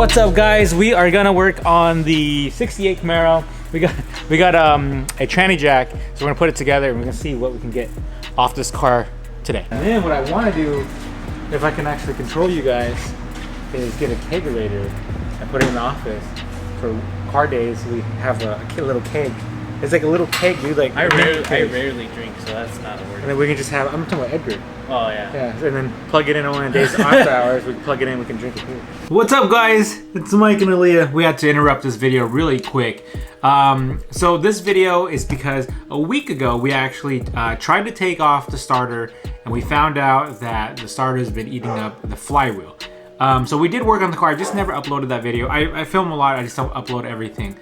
What's up, guys? We are gonna work on the 68 Camaro. We got a tranny jack, so we're gonna put it together and we're gonna see what we can get off this car today. And then what I want to do, if I can actually control you guys, is get a kegerator and put it in the office for car days. We have a little keg. It's like a little keg, dude. Like I rarely drink, so that's not a word. And then we can just have. I'm talking about Edgar. Oh yeah. Yeah, and then plug it in on days after hours. We can plug it in. We can drink it here. What's up, guys? It's Mike and Aaliyah. We had to interrupt this video really quick. So this video is because a week ago we actually tried to take off the starter, and we found out that the starter has been eating up the flywheel. So we did work on the car. I just never uploaded that video. I film a lot. I just don't upload everything.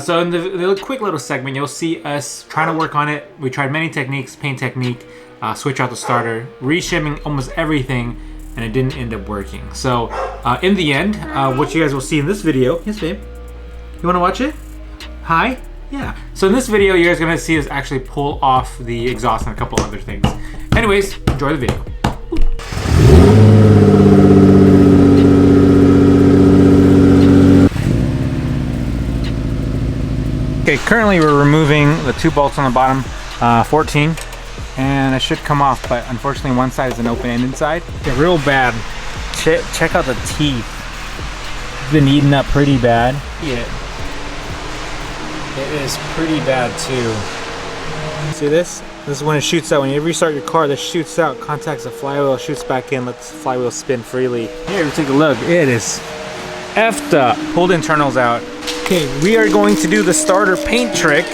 So in the quick little segment, you'll see us trying to work on it. We tried many techniques, paint technique, switch out the starter, reshimming almost everything, and it didn't end up working. So in the end, what you guys will see in this video, yes babe, you wanna watch it? Hi? Yeah. So in this video, you guys are gonna see us actually pull off the exhaust and a couple other things. Anyways, enjoy the video. Okay, currently we're removing the two bolts on the bottom, 14, and it should come off, but unfortunately one side is an open-ended side. Yeah, real bad. Check out the teeth. It's been eaten up pretty bad. Yeah. It is pretty bad too. See this? This is when it shoots out. When you restart your car, this shoots out, contacts the flywheel, shoots back in, lets the flywheel spin freely. Here, take a look. It is effed up. Pulled internals out. Okay, we are going to do the starter paint trick.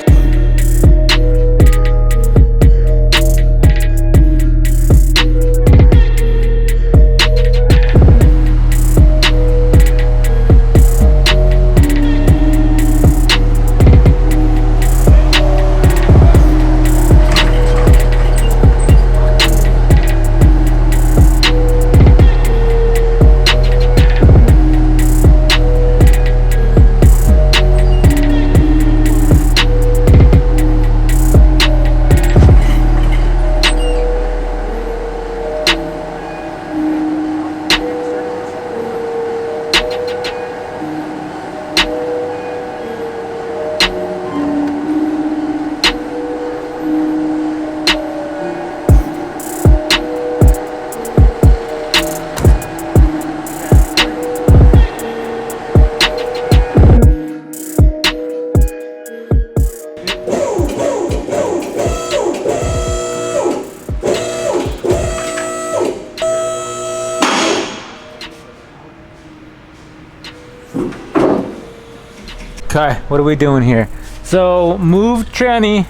Okay, what are we doing here? So move tranny,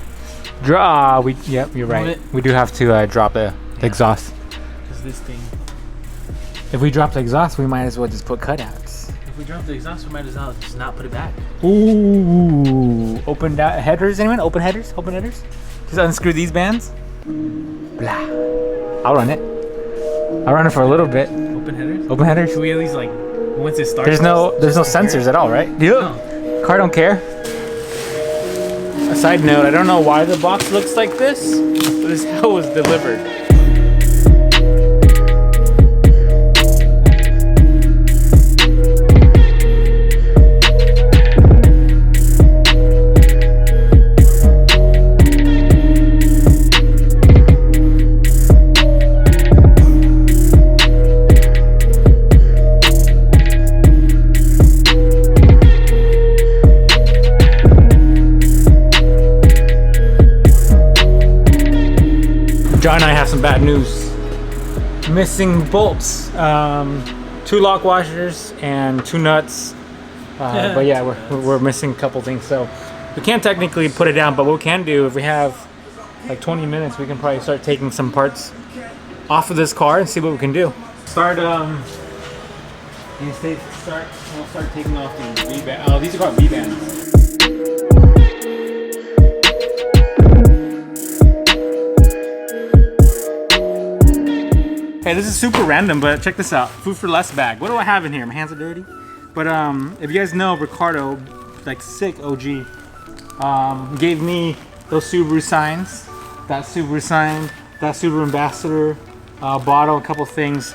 draw. Yep, you're right. We do have to drop the exhaust. Because this thing. If we drop the exhaust, we might as well just put cutouts. If we drop the exhaust, we might as well just not put it back. Ooh, open headers. Anyone? Open headers? Open headers? Just unscrew these bands. Blah. I'll run it. I'll run it for a little bit. Open headers? Open headers. Should we at least like once it starts? There's no sensors at all, right? Yep. No. Car don't care. A side note, I don't know why the box looks like this, but this is how it was delivered. John and I have some bad news. Missing bolts, 2 lock washers and 2 nuts. But yeah, we're missing a couple things, so we can't technically put it down. But what we can do, if we have like 20 minutes, we can probably start taking some parts off of this car and see what we can do. We'll start taking off the V-bands. Oh, these are called V-bands. Hey, this is super random, but check this out. Food for less bag. What do I have in here? My hands are dirty. But if you guys know Ricardo, like sick OG, gave me those Subaru signs. That Subaru sign, that Subaru Ambassador bottle, a couple things.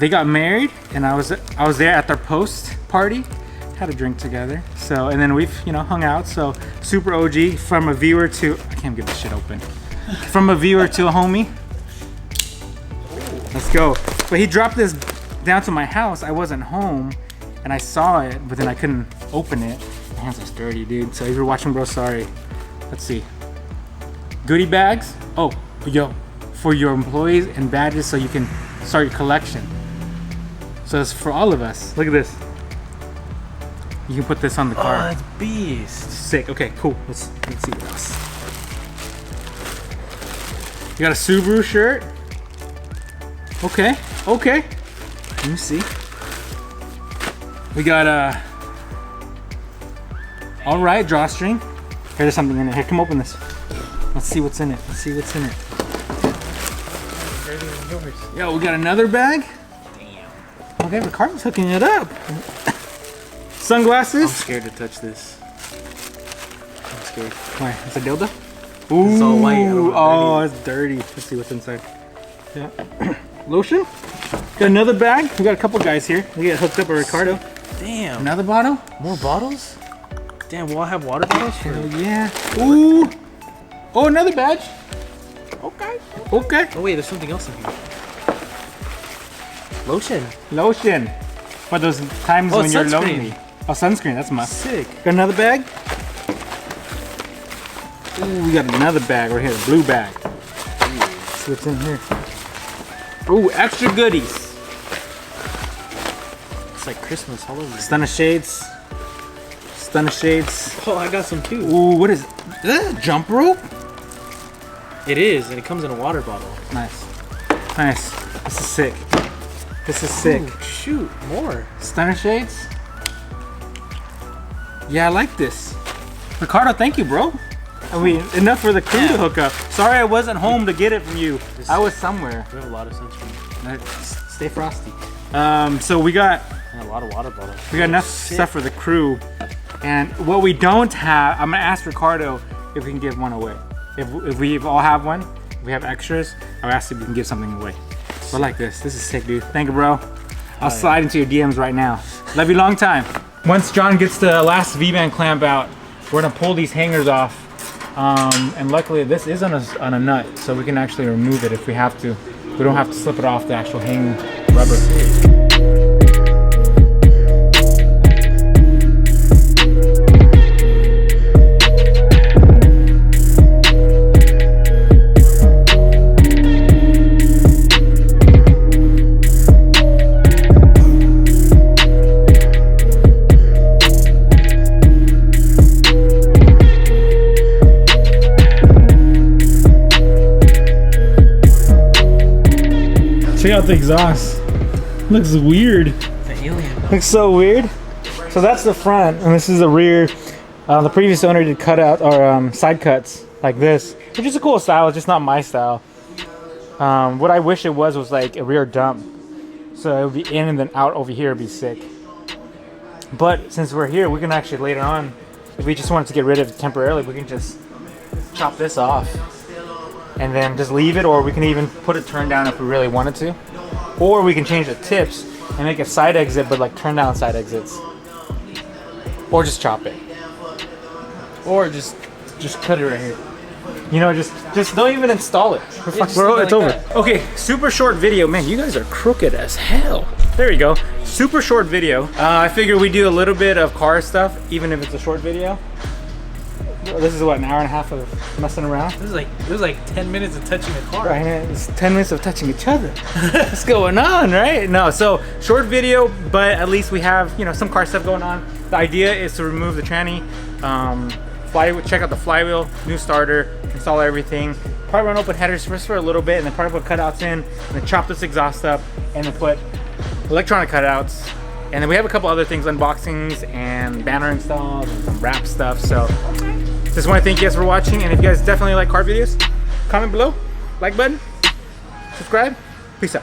they got married, and I was there at their post party. Had a drink together. So, and then we've, you know, hung out. So, super OG, from a viewer to, I can't get this shit open. From a viewer to a homie. Let's go. But he dropped this down to my house. I wasn't home, and I saw it, but then I couldn't open it. My hands are dirty, dude. So if you're watching, bro, sorry. Let's see. Goodie bags. Oh, yo, for your employees and badges, so you can start your collection. So it's for all of us. Look at this. You can put this on the car. Oh, that's beast. Sick. Okay, cool. Let's see what else. You got a Subaru shirt. Okay. Okay. Let me see. We got a. All right, drawstring. Here, there's something in it. Here, come open this. Let's see what's in it. Let's see what's in it. Yo, we got another bag. Damn. Okay, Ricardo's hooking it up. Sunglasses. I'm scared to touch this. I'm scared. Why? It's a dildo? Ooh. It's all white. Oh, it's dirty. Let's see what's inside. Yeah. Lotion. Got another bag. We got a couple guys here. We get hooked up with Ricardo. Damn. Another bottle. More bottles? Damn, will I have water bottles? Hell yeah. Ooh. Oh, another badge. Okay. Okay. Oh wait, there's something else in here. Lotion. Lotion. For those times when you're sunscreen. lonely. Oh, sunscreen. That's must. Sick. Got another bag. Ooh, we got another bag right here. The blue bag. Let's see what's in here. Ooh, extra goodies. It's like Christmas all over. Stunner shades. Stunner shades. Oh, I got some too. Ooh, what is it? Is that a jump rope? It is, and it comes in a water bottle. Nice. Nice. This is sick. This is sick. Ooh, shoot, more. Stunner shades. Yeah, I like this. Ricardo, thank you, bro. I mean, enough for the crew to hook up. Sorry I wasn't home to get it from you. I was somewhere. We have a lot of sunscreen. Stay frosty. So we got And a lot of water bottles. We got enough stuff for the crew. And what we don't have, I'm gonna ask Ricardo if we can give one away. If we all have one, if we have extras, I'll ask if we can give something away. But like this is sick, dude. Thank you, bro. I'll slide into your DMs right now. Love you long time. Once John gets the last V-band clamp out, we're gonna pull these hangers off. And luckily this is on a nut, so we can actually remove it if we have to. We don't have to slip it off the actual hanging rubber. Check out the exhaust. Looks weird. The alien. Looks so weird. So that's the front, and this is the rear. The previous owner did cut out or side cuts like this, which is a cool style. It's just not my style. What I wish it was like a rear dump, so it would be in and then out over here would be sick. But since we're here, we can actually later on, if we just wanted to get rid of it temporarily, we can just chop this off and then just leave it, or we can even put it turned down if we really wanted to, or we can change the tips and make a side exit but like turn down side exits, or just chop it, Or just cut it right here. you know, just don't even install it. It's over. That. Okay, super short video. Man, you guys are crooked as hell. There you go. Super short video. I figured we do a little bit of car stuff, even if it's a short video. This is what, an hour and a half of messing around? This was like 10 minutes of touching the car. Right, it's 10 minutes of touching each other. What's going on, right? No, so short video, but at least we have, you know, some car stuff going on. The idea is to remove the tranny, check out the flywheel, new starter, install everything. Probably run open headers first for a little bit, and then probably put cutouts in, and then chop this exhaust up, and then put electronic cutouts. And then we have a couple other things, unboxings and banner installs and some wrap stuff. So just want to thank you guys for watching. And if you guys definitely like car videos, comment below, like button, subscribe. Peace out.